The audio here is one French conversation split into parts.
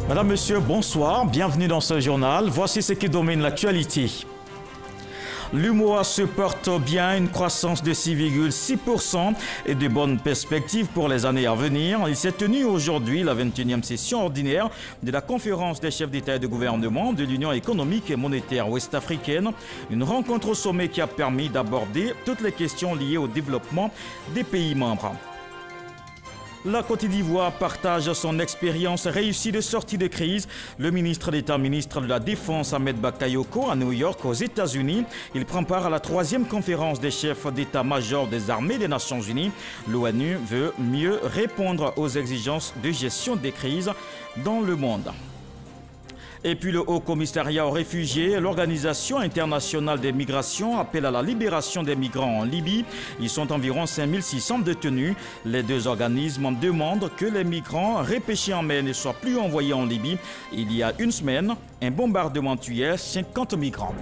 Madame, Monsieur, bonsoir, bienvenue dans ce journal. Voici ce qui domine l'actualité. L'UMOA se porte bien, une croissance de 6,6% et de bonnes perspectives pour les années à venir. Il s'est tenu aujourd'hui la 21e session ordinaire de la conférence des chefs d'État et de gouvernement de l'Union économique et monétaire ouest-africaine. Une rencontre au sommet qui a permis d'aborder toutes les questions liées au développement des pays membres. La Côte d'Ivoire partage son expérience réussie de sortie de crise. Le ministre d'État, ministre de la Défense, Ahmed Bakayoko, à New York, aux États-Unis. Il prend part à la 3e conférence des chefs d'état-major des armées des Nations Unies. L'ONU veut mieux répondre aux exigences de gestion des crises dans le monde. Et puis le Haut Commissariat aux réfugiés, l'Organisation internationale des migrations appelle à la libération des migrants en Libye. Ils sont environ 5600 détenus. Les deux organismes demandent que les migrants repêchés en mer ne soient plus envoyés en Libye. Il y a une semaine, un bombardement tuait 50 migrants.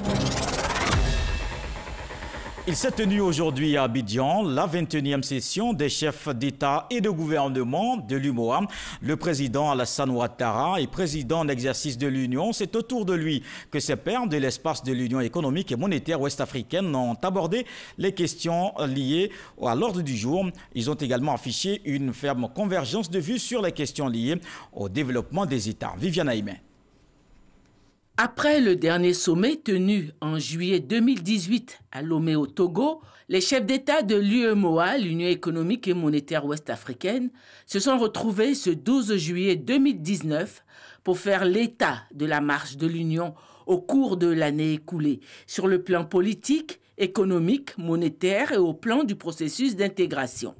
Il s'est tenu aujourd'hui à Abidjan la 21e session des chefs d'État et de gouvernement de l'UMOA. Le président Alassane Ouattara et président en exercice de l'Union, c'est autour de lui que ces pairs de l'espace de l'Union économique et monétaire ouest-africaine ont abordé les questions liées à l'ordre du jour. Ils ont également affiché une ferme convergence de vues sur les questions liées au développement des États. Viviane Aïmé. Après le dernier sommet tenu en juillet 2018 à Lomé au Togo, les chefs d'État de l'UEMOA, l'Union économique et monétaire ouest-africaine, se sont retrouvés ce 12 juillet 2019 pour faire l'état de la marche de l'Union au cours de l'année écoulée, sur le plan politique, économique, monétaire et au plan du processus d'intégration.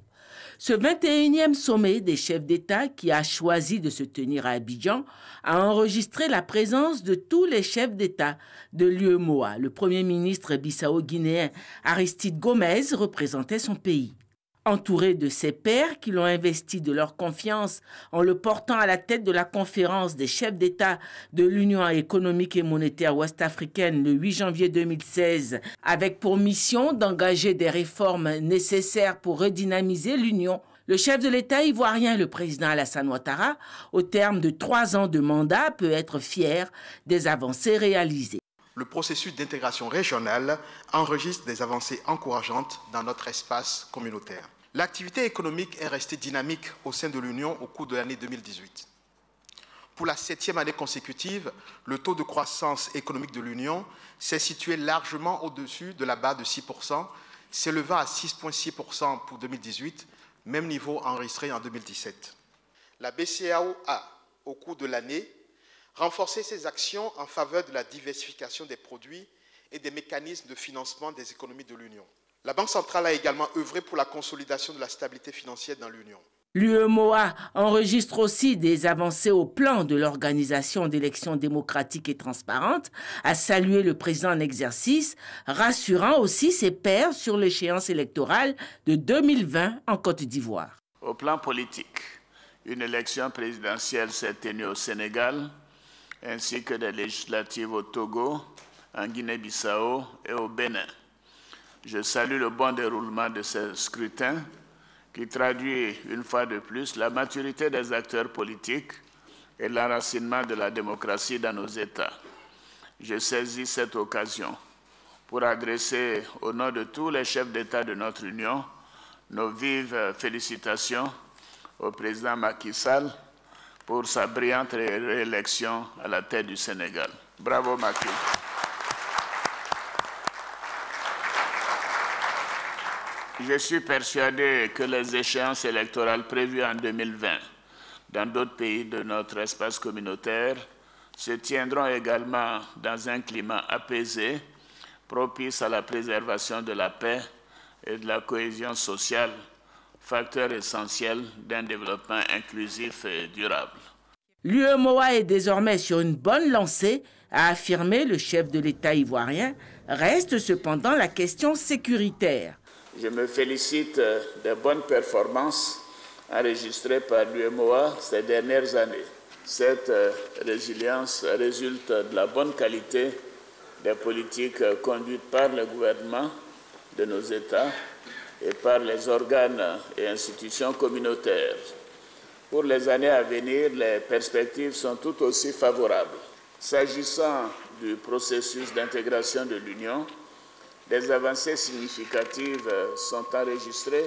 Ce 21e sommet des chefs d'État qui a choisi de se tenir à Abidjan a enregistré la présence de tous les chefs d'État de l'UEMOA. Le Premier ministre bissau-guinéen Aristide Gomez représentait son pays. Entouré de ses pairs qui l'ont investi de leur confiance en le portant à la tête de la conférence des chefs d'État de l'Union économique et monétaire ouest-africaine le 8 janvier 2016, avec pour mission d'engager des réformes nécessaires pour redynamiser l'Union, le chef de l'État ivoirien, le président Alassane Ouattara, au terme de 3 ans de mandat, peut être fier des avancées réalisées. Le processus d'intégration régionale enregistre des avancées encourageantes dans notre espace communautaire. L'activité économique est restée dynamique au sein de l'Union au cours de l'année 2018. Pour la 7e année consécutive, le taux de croissance économique de l'Union s'est situé largement au-dessus de la barre de 6%, s'élevant à 6,6% pour 2018, même niveau enregistré en 2017. La BCEAO a, au cours de l'année, renforcer ses actions en faveur de la diversification des produits et des mécanismes de financement des économies de l'Union. La Banque centrale a également œuvré pour la consolidation de la stabilité financière dans l'Union. L'UEMOA enregistre aussi des avancées au plan de l'organisation d'élections démocratiques et transparentes, a salué le président en exercice, rassurant aussi ses pairs sur l'échéance électorale de 2020 en Côte d'Ivoire. Au plan politique, une élection présidentielle s'est tenue au Sénégal, ainsi que des législatives au Togo, en Guinée-Bissau et au Bénin. Je salue le bon déroulement de ce scrutin qui traduit une fois de plus la maturité des acteurs politiques et l'enracinement de la démocratie dans nos États. Je saisis cette occasion pour adresser au nom de tous les chefs d'État de notre Union nos vives félicitations au président Macky Sall pour sa brillante réélection à la tête du Sénégal. Bravo Macky. Je suis persuadé que les échéances électorales prévues en 2020 dans d'autres pays de notre espace communautaire se tiendront également dans un climat apaisé, propice à la préservation de la paix et de la cohésion sociale, facteur essentiel d'un développement inclusif et durable. L'UEMOA est désormais sur une bonne lancée, a affirmé le chef de l'État ivoirien. Reste cependant la question sécuritaire. Je me félicite des bonnes performances enregistrées par l'UEMOA ces dernières années. Cette résilience résulte de la bonne qualité des politiques conduites par le gouvernement de nos États et par les organes et institutions communautaires. Pour les années à venir, les perspectives sont tout aussi favorables. S'agissant du processus d'intégration de l'Union, des avancées significatives sont enregistrées,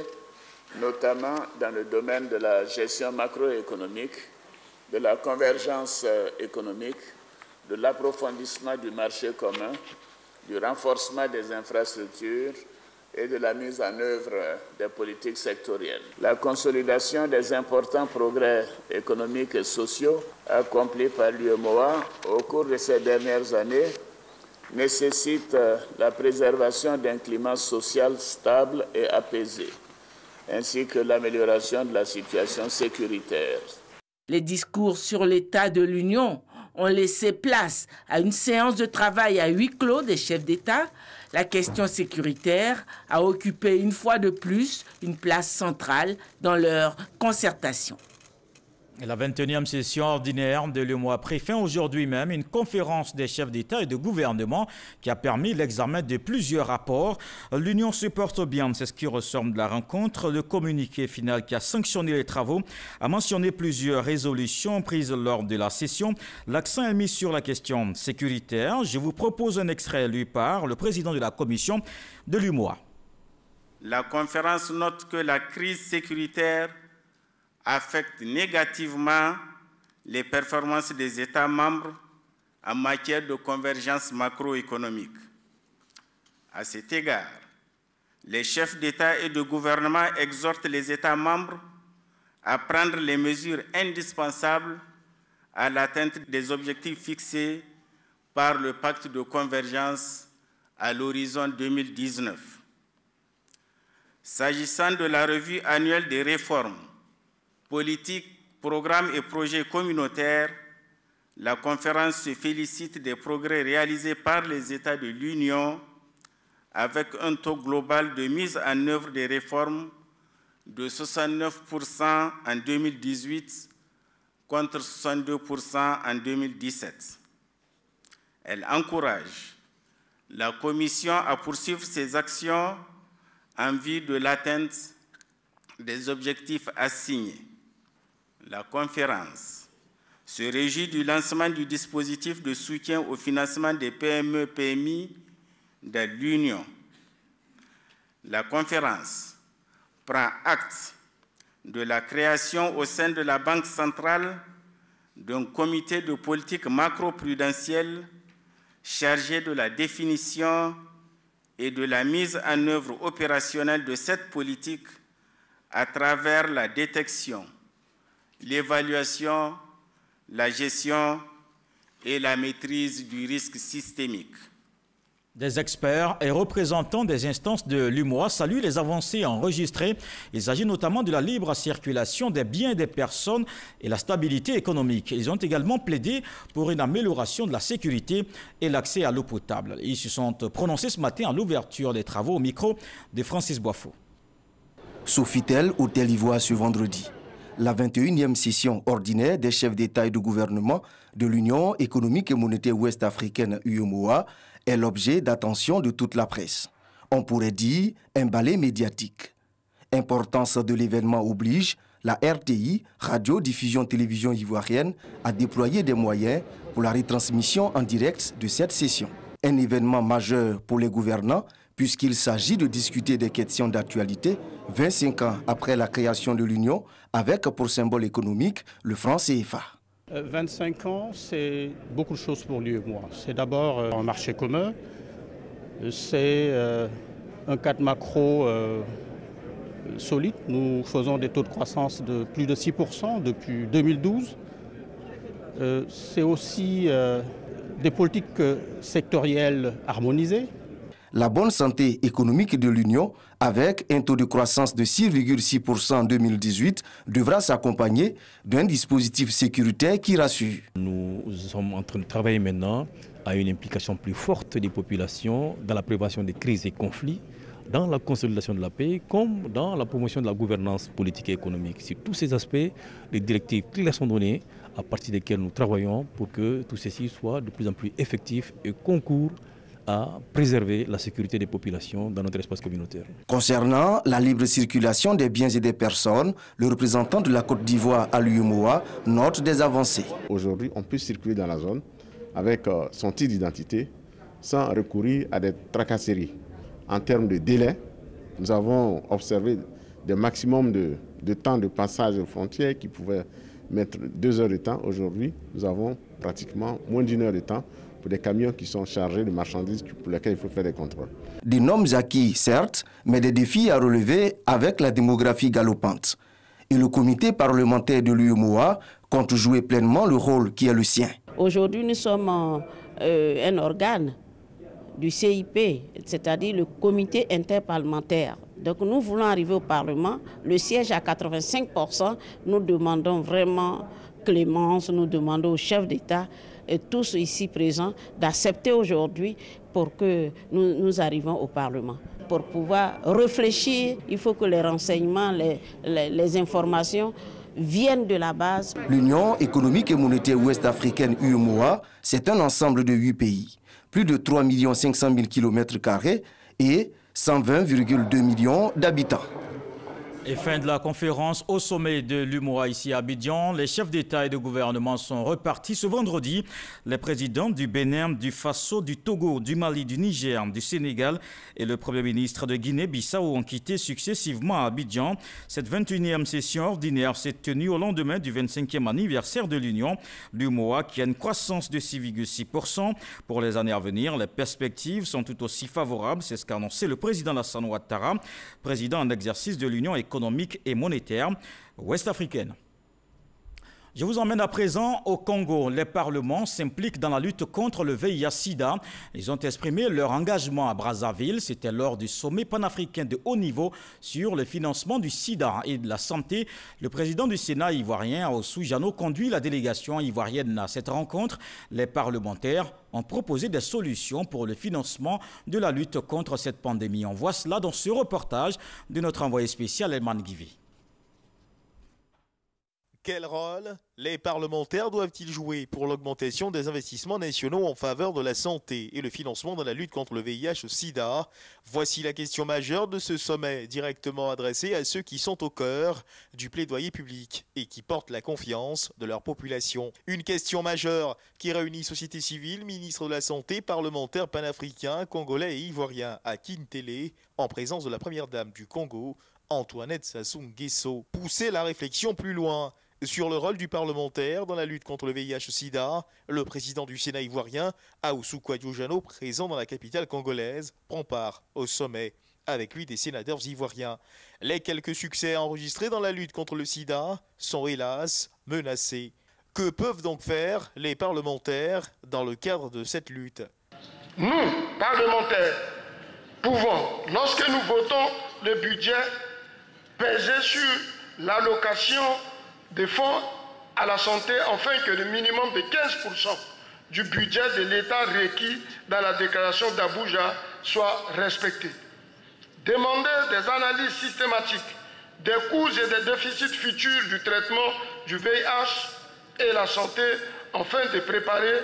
notamment dans le domaine de la gestion macroéconomique, de la convergence économique, de l'approfondissement du marché commun, du renforcement des infrastructures et de la mise en œuvre des politiques sectorielles. La consolidation des importants progrès économiques et sociaux accomplis par l'UEMOA au cours de ces dernières années nécessite la préservation d'un climat social stable et apaisé, ainsi que l'amélioration de la situation sécuritaire. Les discours sur l'état de l'Union ont laissé place à une séance de travail à huis clos des chefs d'État. La question sécuritaire a occupé une fois de plus une place centrale dans leur concertation. La 21e session ordinaire de l'UEMOA a pris fin aujourd'hui même une conférence des chefs d'État et de gouvernement qui a permis l'examen de plusieurs rapports. L'Union se porte bien, c'est ce qui ressort de la rencontre. Le communiqué final qui a sanctionné les travaux a mentionné plusieurs résolutions prises lors de la session. L'accent est mis sur la question sécuritaire. Je vous propose un extrait lu par le président de la commission de l'UEMOA. La conférence note que la crise sécuritaire affecte négativement les performances des États membres en matière de convergence macroéconomique. À cet égard, les chefs d'État et de gouvernement exhortent les États membres à prendre les mesures indispensables à l'atteinte des objectifs fixés par le pacte de convergence à l'horizon 2019. S'agissant de la revue annuelle des réformes, politiques, programmes et projets communautaires, la conférence se félicite des progrès réalisés par les États de l'Union avec un taux global de mise en œuvre des réformes de 69% en 2018 contre 62% en 2017. Elle encourage la Commission à poursuivre ses actions en vue de l'atteinte des objectifs assignés. La conférence se réjouit du lancement du dispositif de soutien au financement des PME-PMI de l'Union. La conférence prend acte de la création au sein de la Banque centrale d'un comité de politique macro-prudentielle chargé de la définition et de la mise en œuvre opérationnelle de cette politique à travers la détection, l'évaluation, la gestion et la maîtrise du risque systémique. Des experts et représentants des instances de l'UEMOA saluent les avancées enregistrées. Il s'agit notamment de la libre circulation des biens et des personnes et la stabilité économique. Ils ont également plaidé pour une amélioration de la sécurité et l'accès à l'eau potable. Ils se sont prononcés ce matin à l'ouverture des travaux au micro de Francis Boifo. Sofitel, Hôtel Ivoire ce vendredi. La 21e session ordinaire des chefs d'État et de gouvernement de l'Union économique et monétaire ouest-africaine UEMOA est l'objet d'attention de toute la presse. On pourrait dire un balai médiatique. Importance de l'événement oblige, la RTI, Radio-Diffusion-Télévision ivoirienne, a déployé des moyens pour la retransmission en direct de cette session. Un événement majeur pour les gouvernants puisqu'il s'agit de discuter des questions d'actualité 25 ans après la création de l'Union, avec pour symbole économique le franc CFA. 25 ans, c'est beaucoup de choses pour l'UEMOA. C'est d'abord un marché commun, c'est un cadre macro solide. Nous faisons des taux de croissance de plus de 6% depuis 2012. C'est aussi des politiques sectorielles harmonisées. La bonne santé économique de l'Union, avec un taux de croissance de 6,6% en 2018, devra s'accompagner d'un dispositif sécuritaire qui rassure. Nous sommes en train de travailler maintenant à une implication plus forte des populations dans la prévention des crises et conflits, dans la consolidation de la paix, comme dans la promotion de la gouvernance politique et économique. Sur tous ces aspects, les directives claires sont données à partir desquelles nous travaillons pour que tout ceci soit de plus en plus effectif et concourt à préserver la sécurité des populations dans notre espace communautaire. Concernant la libre circulation des biens et des personnes, le représentant de la Côte d'Ivoire à l'UEMOA note des avancées. Aujourd'hui, on peut circuler dans la zone avec son titre d'identité sans recourir à des tracasseries. En termes de délai, nous avons observé des maximums de temps de passage aux frontières qui pouvaient mettre 2 heures de temps. Aujourd'hui, nous avons pratiquement moins d'1 heure de temps pour des camions qui sont chargés de marchandises pour lesquels il faut faire des contrôles. Des normes acquis, certes, mais des défis à relever avec la démographie galopante. Et le comité parlementaire de l'UEMOA compte jouer pleinement le rôle qui est le sien. Aujourd'hui, nous sommes un organe du CIP, c'est-à-dire le comité interparlementaire. Donc nous voulons arriver au Parlement, le siège à 85%, nous demandons vraiment clémence, nous demandons aux chefs d'État et tous ici présents d'accepter aujourd'hui pour que nous arrivions au Parlement. Pour pouvoir réfléchir, il faut que les renseignements, les informations viennent de la base. L'Union économique et monétaire ouest-africaine UEMOA, c'est un ensemble de 8 pays, plus de 3 500 000 km² et 120,2 millions d'habitants. Et fin de la conférence au sommet de l'UEMOA ici à Abidjan. Les chefs d'État et de gouvernement sont repartis ce vendredi. Les présidents du Bénin, du Faso, du Togo, du Mali, du Niger, du Sénégal et le Premier ministre de Guinée-Bissau ont quitté successivement Abidjan. Cette 21e session ordinaire s'est tenue au lendemain du 25e anniversaire de l'Union. L'UEMOA qui a une croissance de 6,6%. Pour les années à venir, les perspectives sont tout aussi favorables. C'est ce qu'a annoncé le président Alassane Ouattara, président en exercice de l'Union économique et monétaire ouest-africaine. Je vous emmène à présent au Congo. Les parlements s'impliquent dans la lutte contre le VIH-Sida. Ils ont exprimé leur engagement à Brazzaville. C'était lors du sommet panafricain de haut niveau sur le financement du sida et de la santé. Le président du Sénat ivoirien, Aossou Jano, conduit la délégation ivoirienne à cette rencontre. Les parlementaires ont proposé des solutions pour le financement de la lutte contre cette pandémie. On voit cela dans ce reportage de notre envoyé spécial Elman Guivi. Quel rôle les parlementaires doivent-ils jouer pour l'augmentation des investissements nationaux en faveur de la santé et le financement dans la lutte contre le VIH-Sida? Voici la question majeure de ce sommet, directement adressé à ceux qui sont au cœur du plaidoyer public et qui portent la confiance de leur population. Une question majeure qui réunit société civile, ministre de la Santé, parlementaires panafricains, congolais et ivoiriens à Kintélé, en présence de la première dame du Congo, Antoinette Sassou Nguesso. Pousser la réflexion plus loin sur le rôle du parlementaire dans la lutte contre le VIH-Sida, le président du Sénat ivoirien, Aossou Jano, présent dans la capitale congolaise, prend part au sommet. Avec lui des sénateurs ivoiriens. Les quelques succès enregistrés dans la lutte contre le sida sont hélas menacés. Que peuvent donc faire les parlementaires dans le cadre de cette lutte? Nous, parlementaires, pouvons, lorsque nous votons le budget, peser sur l'allocation des fonds à la santé afin que le minimum de 15% du budget de l'État requis dans la déclaration d'Abuja soit respecté. Demander des analyses systématiques des coûts et des déficits futurs du traitement du VIH et la santé afin de préparer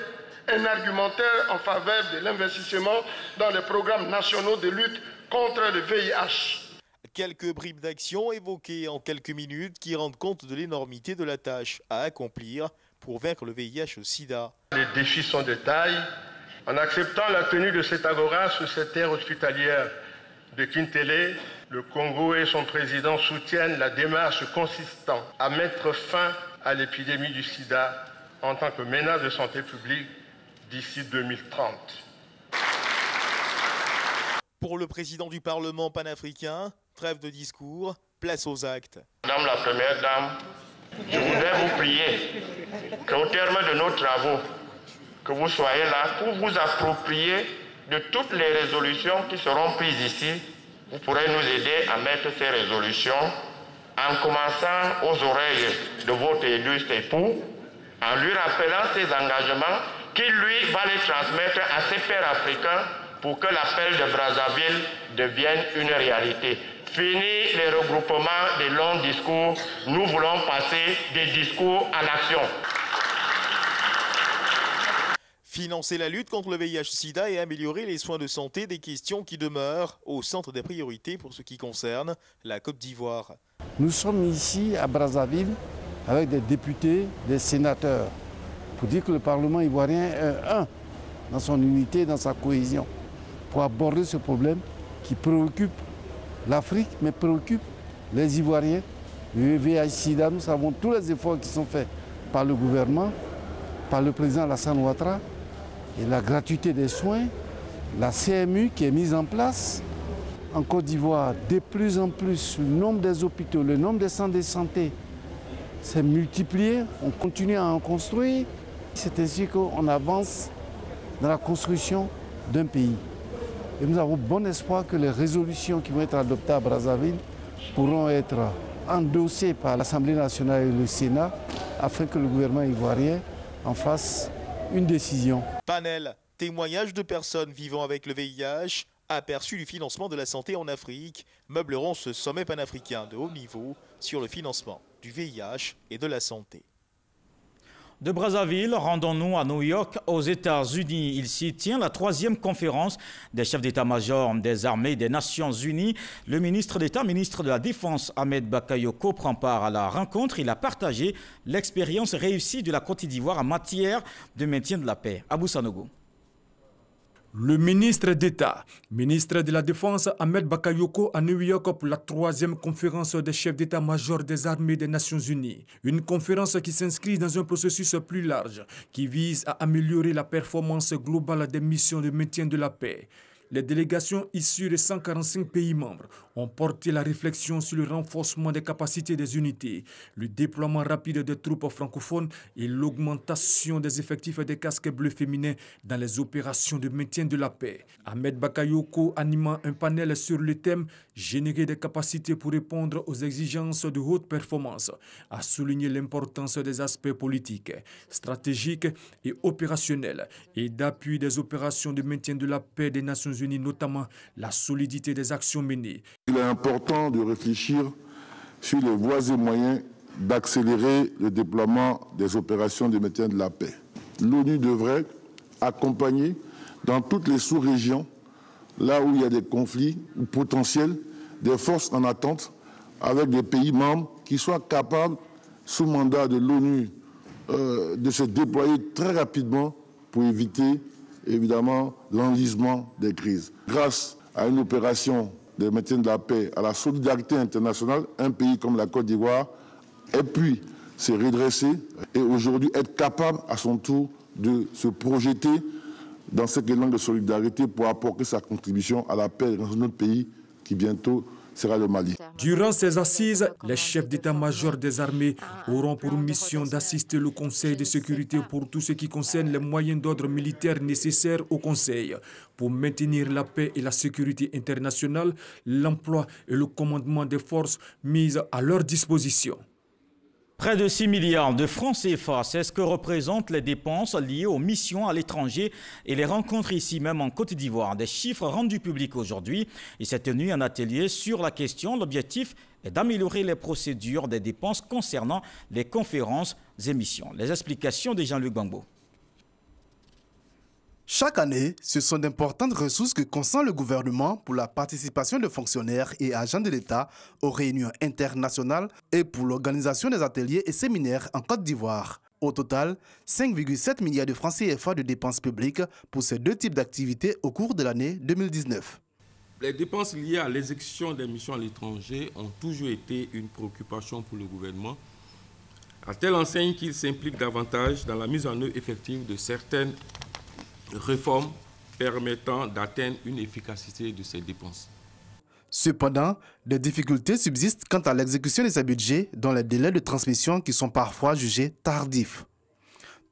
un argumentaire en faveur de l'investissement dans les programmes nationaux de lutte contre le VIH. Quelques bribes d'action évoquées en quelques minutes qui rendent compte de l'énormité de la tâche à accomplir pour vaincre le VIH-Sida. Les défis sont de taille. En acceptant la tenue de cette agora sur cette terre hospitalière de Kintélé, le Congo et son président soutiennent la démarche consistant à mettre fin à l'épidémie du sida en tant que menace de santé publique d'ici 2030. Pour le président du Parlement panafricain, trêve de discours, place aux actes. Madame la Première Dame, je voudrais vous prier qu'au terme de nos travaux, que vous soyez là pour vous approprier de toutes les résolutions qui seront prises ici. Vous pourrez nous aider à mettre ces résolutions en commençant aux oreilles de votre illustre époux, en lui rappelant ses engagements, qu'il lui va les transmettre à ses pairs africains pour que l'appel de Brazzaville devienne une réalité. Fini les regroupements des longs discours, nous voulons passer des discours à l'action. Financer la lutte contre le VIH-Sida et améliorer les soins de santé, des questions qui demeurent au centre des priorités pour ce qui concerne la Côte d'Ivoire. Nous sommes ici à Brazzaville avec des députés, des sénateurs, pour dire que le Parlement ivoirien est un dans son unité, dans sa cohésion, pour aborder ce problème qui préoccupe l'Afrique, mais préoccupe les Ivoiriens. Le VIH-Sida, nous savons tous les efforts qui sont faits par le gouvernement, par le président Alassane Ouattara, et la gratuité des soins, la CMU qui est mise en place. En Côte d'Ivoire, de plus en plus, le nombre des hôpitaux, le nombre des centres de santé s'est multiplié. On continue à en construire. C'est ainsi qu'on avance dans la construction d'un pays. Et nous avons bon espoir que les résolutions qui vont être adoptées à Brazzaville pourront être endossées par l'Assemblée nationale et le Sénat afin que le gouvernement ivoirien en fasse une décision. Panel, témoignages de personnes vivant avec le VIH, aperçu du financement de la santé en Afrique, meubleront ce sommet panafricain de haut niveau sur le financement du VIH et de la santé. De Brazzaville, rendons-nous à New York, aux États-Unis. Il s'y tient la 3e conférence des chefs d'état-major des armées des Nations Unies. Le ministre d'État, ministre de la Défense, Ahmed Bakayoko, prend part à la rencontre. Il a partagé l'expérience réussie de la Côte d'Ivoire en matière de maintien de la paix. Abou Sanogo. Le ministre d'État, ministre de la Défense Ahmed Bakayoko à New York pour la 3e conférence des chefs d'état-major des armées des Nations Unies. Une conférence qui s'inscrit dans un processus plus large qui vise à améliorer la performance globale des missions de maintien de la paix. Les délégations issues des 145 pays membres ont porté la réflexion sur le renforcement des capacités des unités, le déploiement rapide des troupes francophones et l'augmentation des effectifs des casques bleus féminins dans les opérations de maintien de la paix. Ahmed Bakayoko animant un panel sur le thème « Générer des capacités pour répondre aux exigences de haute performance » a souligné l'importance des aspects politiques, stratégiques et opérationnels et d'appui des opérations de maintien de la paix des Nations Unies, notamment la solidité des actions menées. Il est important de réfléchir sur les voies et moyens d'accélérer le déploiement des opérations de maintien de la paix. L'ONU devrait accompagner dans toutes les sous-régions, là où il y a des conflits ou potentiels, des forces en attente avec des pays membres qui soient capables, sous mandat de l'ONU, de se déployer très rapidement pour éviter évidemment l'enlisement des crises. Grâce à une opération de maintien de la paix, à la solidarité internationale, un pays comme la Côte d'Ivoire ait pu se redresser et aujourd'hui être capable à son tour de se projeter dans cette élan de solidarité pour apporter sa contribution à la paix dans notre pays qui bientôt sera le Mali. Durant ces assises, les chefs d'état-major des armées auront pour mission d'assister le Conseil de sécurité pour tout ce qui concerne les moyens d'ordre militaire nécessaires au Conseil pour maintenir la paix et la sécurité internationale, l'emploi et le commandement des forces mises à leur disposition. Près de 6 milliards de francs CFA, c'est ce que représentent les dépenses liées aux missions à l'étranger et les rencontres ici même en Côte d'Ivoire. Des chiffres rendus publics aujourd'hui. Il s'est tenu un atelier sur la question. L'objectif est d'améliorer les procédures des dépenses concernant les conférences et missions. Les explications de Jean-Luc Gbangbo. Chaque année, ce sont d'importantes ressources que consent le gouvernement pour la participation de fonctionnaires et agents de l'État aux réunions internationales et pour l'organisation des ateliers et séminaires en Côte d'Ivoire. Au total, 5,7 milliards de francs CFA de dépenses publiques pour ces deux types d'activités au cours de l'année 2019. Les dépenses liées à l'exécution des missions à l'étranger ont toujours été une préoccupation pour le gouvernement, à telle enseigne qu'il s'implique davantage dans la mise en œuvre effective de certaines réformes permettant d'atteindre une efficacité de ces dépenses. Cependant, des difficultés subsistent quant à l'exécution de ces budgets dont les délais de transmission qui sont parfois jugés tardifs.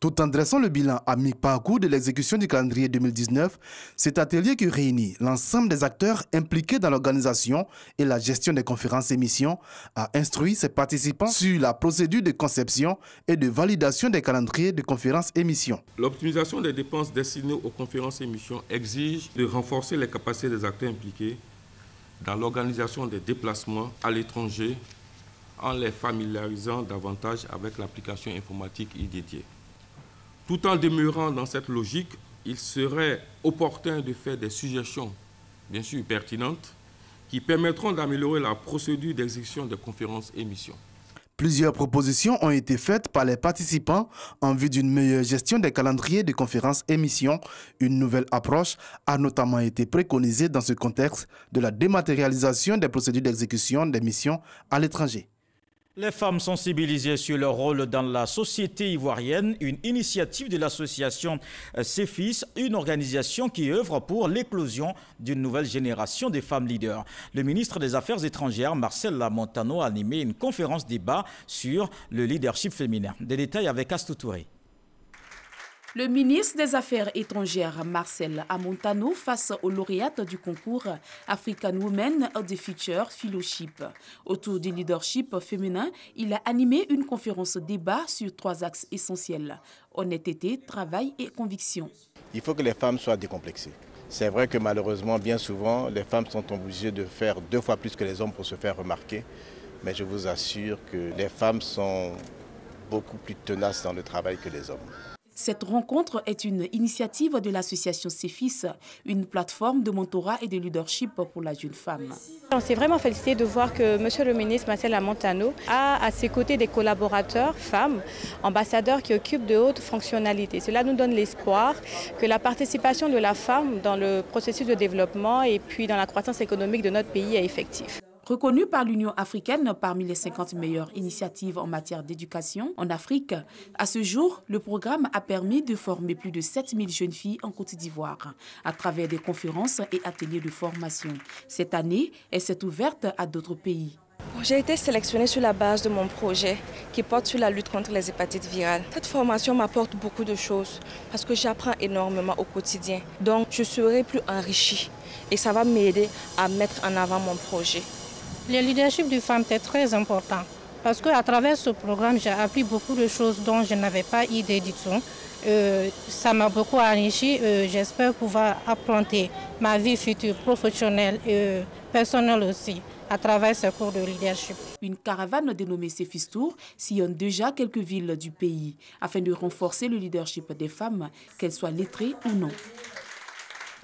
Tout en dressant le bilan à mi-parcours de l'exécution du calendrier 2019, cet atelier qui réunit l'ensemble des acteurs impliqués dans l'organisation et la gestion des conférences et missions a instruit ses participants sur la procédure de conception et de validation des calendriers de conférences et missions. L'optimisation des dépenses destinées aux conférences et missions exige de renforcer les capacités des acteurs impliqués dans l'organisation des déplacements à l'étranger en les familiarisant davantage avec l'application informatique y dédiée. Tout en demeurant dans cette logique, il serait opportun de faire des suggestions, bien sûr pertinentes, qui permettront d'améliorer la procédure d'exécution des conférences et missions. Plusieurs propositions ont été faites par les participants en vue d'une meilleure gestion des calendriers de conférences et missions. Une nouvelle approche a notamment été préconisée dans ce contexte de la dématérialisation des procédures d'exécution des missions à l'étranger. Les femmes sensibilisées sur leur rôle dans la société ivoirienne, une initiative de l'association CEFIS, une organisation qui œuvre pour l'éclosion d'une nouvelle génération de femmes leaders. Le ministre des Affaires étrangères, Marcel Montano, a animé une conférence débat sur le leadership féminin. Des détails avec Astou Touré. Le ministre des Affaires étrangères, Marcel Montano, face aux lauréates du concours African Women of the Future Fellowship. Autour du leadership féminin, il a animé une conférence débat sur 3 axes essentiels: honnêteté, travail et conviction. Il faut que les femmes soient décomplexées. C'est vrai que malheureusement, bien souvent, les femmes sont obligées de faire 2 fois plus que les hommes pour se faire remarquer. Mais je vous assure que les femmes sont beaucoup plus tenaces dans le travail que les hommes. Cette rencontre est une initiative de l'association CEFIS, une plateforme de mentorat et de leadership pour la jeune femme. On s'est vraiment félicité de voir que M. le ministre Marcel Montano a à ses côtés des collaborateurs, femmes, ambassadeurs qui occupent de hautes fonctionnalités. Cela nous donne l'espoir que la participation de la femme dans le processus de développement et puis dans la croissance économique de notre pays est effective. Reconnu par l'Union africaine parmi les 50 meilleures initiatives en matière d'éducation en Afrique, à ce jour, le programme a permis de former plus de 7000 jeunes filles en Côte d'Ivoire à travers des conférences et ateliers de formation. Cette année, elle s'est ouverte à d'autres pays. J'ai été sélectionnée sur la base de mon projet qui porte sur la lutte contre les hépatites virales. Cette formation m'apporte beaucoup de choses parce que j'apprends énormément au quotidien. Donc, je serai plus enrichie et ça va m'aider à mettre en avant mon projet. Le leadership des femmes est très important parce qu'à travers ce programme, j'ai appris beaucoup de choses dont je n'avais pas idée du tout. Ça m'a beaucoup enrichi. J'espère pouvoir affronter ma vie future professionnelle et personnelle aussi à travers ce cours de leadership. Une caravane dénommée CEFIS Tour sillonne déjà quelques villes du pays afin de renforcer le leadership des femmes, qu'elles soient lettrées ou non.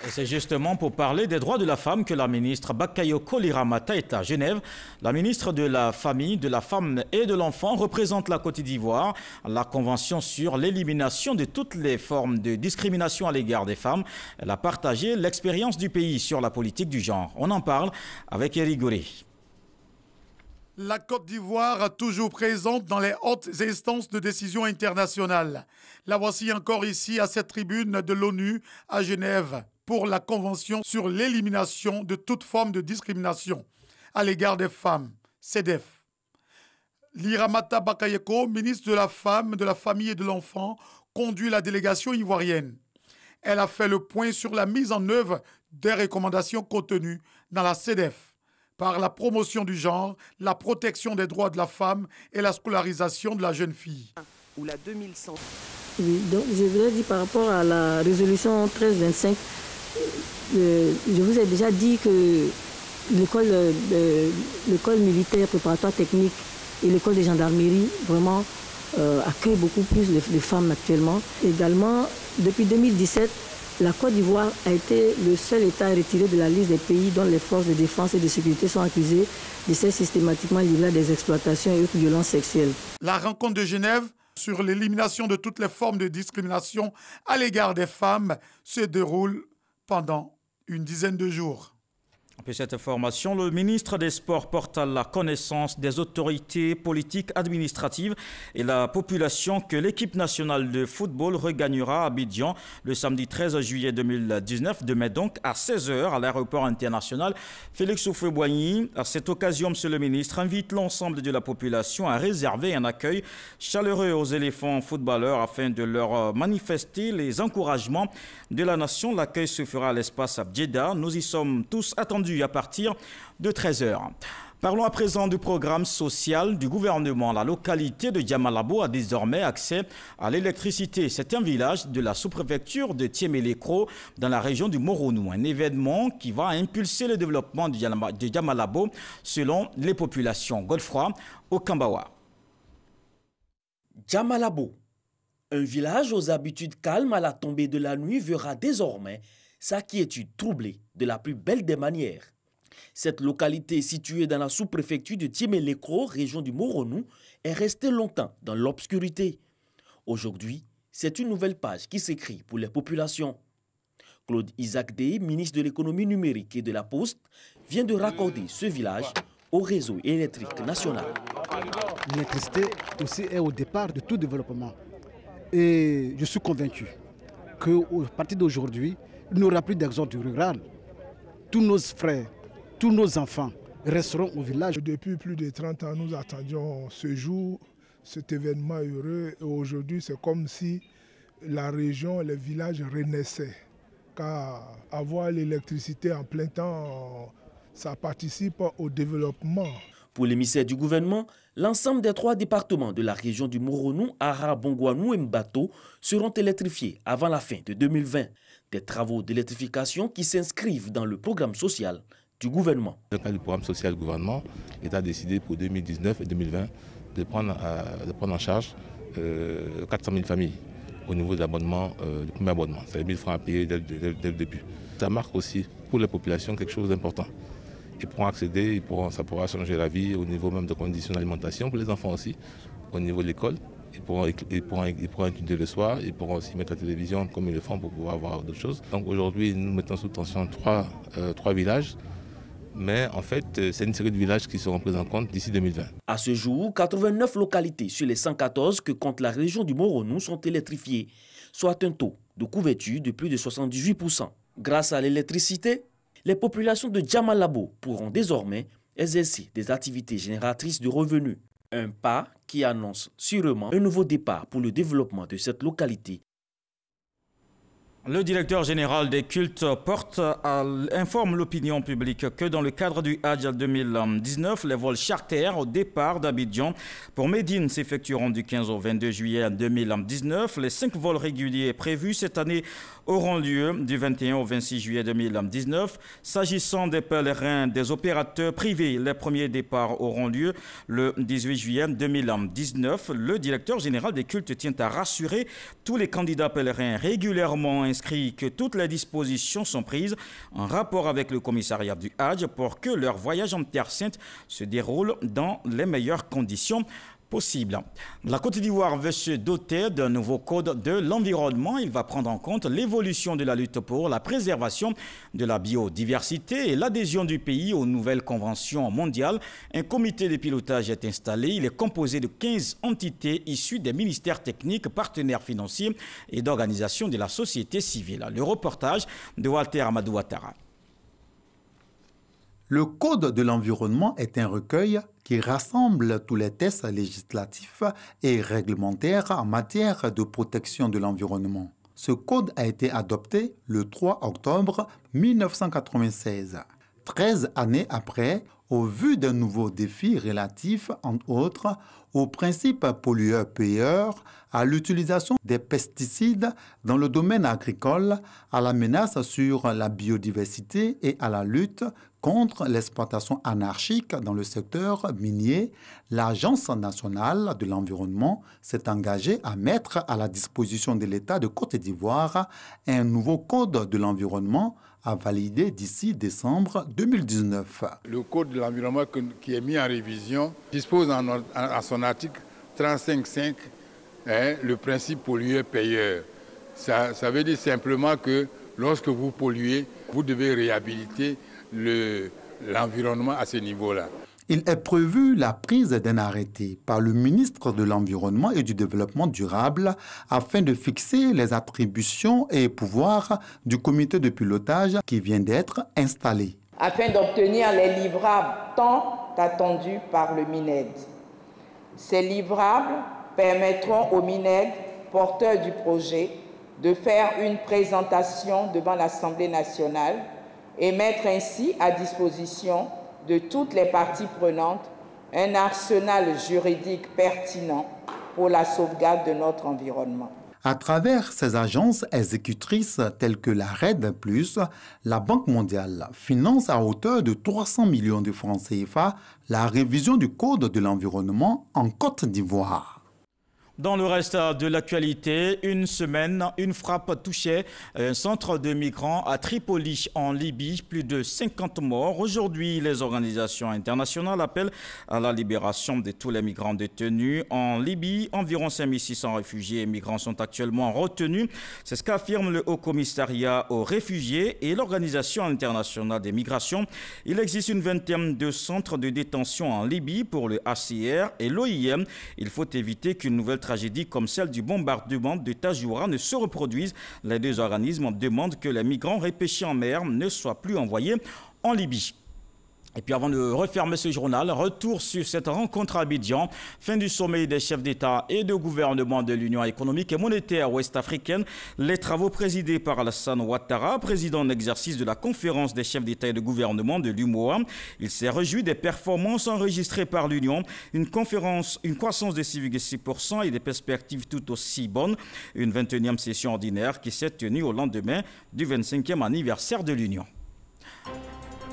Et c'est justement pour parler des droits de la femme que la ministre Bakayoko Liramata est à Genève. La ministre de la Famille, de la Femme et de l'Enfant représente la Côte d'Ivoire. La Convention sur l'élimination de toutes les formes de discrimination à l'égard des femmes. Elle a partagé l'expérience du pays sur la politique du genre. On en parle avec Eric Gouré. La Côte d'Ivoire, toujours présente dans les hautes instances de décision internationales. La voici encore ici à cette tribune de l'ONU à Genève pour la Convention sur l'élimination de toute forme de discrimination à l'égard des femmes, CEDEF. Liramata Bakayoko, ministre de la Femme, de la Famille et de l'Enfant, conduit la délégation ivoirienne. Elle a fait le point sur la mise en œuvre des recommandations contenues dans la CEDEF par la promotion du genre, la protection des droits de la femme et la scolarisation de la jeune fille. Ou la 2100. Oui, donc je voulais dire par rapport à la résolution 1325, je vous ai déjà dit que l'école militaire préparatoire technique et l'école de gendarmerie vraiment accueillent beaucoup plus de femmes actuellement. Également, depuis 2017, la Côte d'Ivoire a été le seul État retiré de la liste des pays dont les forces de défense et de sécurité sont accusées de s'être systématiquement livrées à des exploitations et autres violences sexuelles. La rencontre de Genève sur l'élimination de toutes les formes de discrimination à l'égard des femmes se déroule pendant une dizaine de jours. Après cette formation, le ministre des Sports porte à la connaissance des autorités politiques administratives et la population que l'équipe nationale de football regagnera à Abidjan le samedi 13 juillet 2019, demain donc à 16h à l'aéroport international Félix Houphouët-Boigny. À cette occasion, M. le ministre invite l'ensemble de la population à réserver un accueil chaleureux aux éléphants footballeurs afin de leur manifester les encouragements de la nation. L'accueil se fera à l'espace Abdjeda. Nous y sommes tous attendus à partir de 13h. Parlons à présent du programme social du gouvernement. La localité de Diamalabo a désormais accès à l'électricité. C'est un village de la sous-préfecture de Tiémé-Lécro dans la région du Moronou. Un événement qui va impulser le développement de Diamalabo selon les populations. Godefroy Okambawa. Diamalabo, Un village aux habitudes calmes à la tombée de la nuit verra désormais sa quiétude troublée de la plus belle des manières. Cette localité située dans la sous-préfecture de Tiémé-Lécro, région du Moronou, est restée longtemps dans l'obscurité. Aujourd'hui, c'est une nouvelle page qui s'écrit pour les populations. Claude Isaac Dey, ministre de l'économie numérique et de la Poste, vient de raccorder ce village au réseau électrique national. L'électricité aussi est au départ de tout développement. Et je suis convaincu qu'à partir d'aujourd'hui, il n'y aura plus d'exode rural. Tous nos frères, tous nos enfants resteront au village. Depuis plus de 30 ans, nous attendions ce jour, cet événement heureux. Et aujourd'hui, c'est comme si la région, les villages renaissaient. Car avoir l'électricité en plein temps, ça participe au développement. Pour l'émissaire du gouvernement, l'ensemble des 3 départements de la région du Moronou, Ara, Bongouanou et Mbato seront électrifiés avant la fin de 2020. Des travaux d'électrification qui s'inscrivent dans le programme social du gouvernement. Dans le cadre du programme social du gouvernement, l'État a décidé pour 2019 et 2020 de prendre en charge 400 000 familles au niveau de l'abonnement, du premier abonnement. C'est 1 000 francs à payer dès le début. Ça marque aussi pour les populations quelque chose d'important. Ils pourront accéder, ça pourra changer la vie au niveau même de conditions d'alimentation pour les enfants aussi, au niveau de l'école. Ils pourront étudier le soir, ils pourront aussi mettre la télévision comme ils le font pour pouvoir voir d'autres choses. Donc aujourd'hui, nous mettons sous tension 3 villages, mais en fait, c'est une série de villages qui seront pris en compte d'ici 2020. À ce jour, 89 localités sur les 114 que compte la région du Moronou sont électrifiées, soit un taux de couverture de plus de 78%. Grâce à l'électricité, les populations de Djamalabo pourront désormais exercer des activités génératrices de revenus. Un pas qui annonce sûrement un nouveau départ pour le développement de cette localité. Le directeur général des cultes informe l'opinion publique que dans le cadre du Hajj 2019, les vols charters au départ d'Abidjan pour Médine s'effectueront du 15 au 22 juillet 2019. Les 5 vols réguliers prévus cette année auront lieu du 21 au 26 juillet 2019. S'agissant des pèlerins des opérateurs privés, les premiers départs auront lieu le 18 juillet 2019. Le directeur général des cultes tient à rassurer tous les candidats pèlerins régulièrement inscrits que toutes les dispositions sont prises en rapport avec le commissariat du Hajj pour que leur voyage en Terre Sainte se déroule dans les meilleures conditions possible. La Côte d'Ivoire veut se doter d'un nouveau code de l'environnement. Il va prendre en compte l'évolution de la lutte pour la préservation de la biodiversité et l'adhésion du pays aux nouvelles conventions mondiales. Un comité de pilotage est installé. Il est composé de 15 entités issues des ministères techniques, partenaires financiers et d'organisations de la société civile. Le reportage de Walter Amadou Ouattara. Le Code de l'environnement est un recueil qui rassemble tous les textes législatifs et réglementaires en matière de protection de l'environnement. Ce code a été adopté le 3 octobre 1996. 13 années après, au vu d'un nouveau défi relatif, entre autres, au principe pollueur-payeur, à l'utilisation des pesticides dans le domaine agricole, à la menace sur la biodiversité et à la lutte contre l'exploitation anarchique dans le secteur minier, l'Agence nationale de l'environnement s'est engagée à mettre à la disposition de l'État de Côte d'Ivoire un nouveau code de l'environnement à valider d'ici décembre 2019. Le code de l'environnement qui est mis en révision dispose à son article 35.5 le principe pollueur-payeur. Ça veut dire simplement que lorsque vous polluez, vous devez réhabiliter l'environnement à ce niveau-là. Il est prévu la prise d'un arrêté par le ministre de l'Environnement et du Développement durable afin de fixer les attributions et pouvoirs du comité de pilotage qui vient d'être installé. Afin d'obtenir les livrables tant attendus par le MINED. Ces livrables permettront au MINED, porteur du projet, de faire une présentation devant l'Assemblée nationale et mettre ainsi à disposition de toutes les parties prenantes un arsenal juridique pertinent pour la sauvegarde de notre environnement. À travers ces agences exécutrices telles que la RED+, la Banque mondiale finance à hauteur de 300 millions de francs CFA la révision du Code de l'environnement en Côte d'Ivoire. Dans le reste de l'actualité, une semaine, une frappe touchait un centre de migrants à Tripoli en Libye, plus de 50 morts. Aujourd'hui, les organisations internationales appellent à la libération de tous les migrants détenus. En Libye, environ 5600 réfugiés et migrants sont actuellement retenus. C'est ce qu'affirme le Haut Commissariat aux réfugiés et l'Organisation internationale des migrations. Il existe une vingtaine de centres de détention en Libye pour le HCR et l'OIM. Il faut éviter qu'une nouvelle tragédie comme celle du bombardement de Tajoura ne se reproduise. Les deux organismes demandent que les migrants repêchés en mer ne soient plus envoyés en Libye. Et puis avant de refermer ce journal, retour sur cette rencontre à Abidjan, fin du sommet des chefs d'État et de gouvernement de l'Union économique et monétaire ouest-africaine. Les travaux présidés par Alassane Ouattara, président en exercice de la conférence des chefs d'État et de gouvernement de l'UMOA. Il s'est réjoui des performances enregistrées par l'Union, une croissance de 6,6% et des perspectives tout aussi bonnes. Une 21e session ordinaire qui s'est tenue au lendemain du 25e anniversaire de l'Union.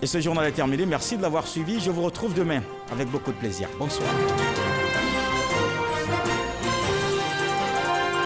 Et ce journal est terminé. Merci de l'avoir suivi. Je vous retrouve demain avec beaucoup de plaisir. Bonsoir.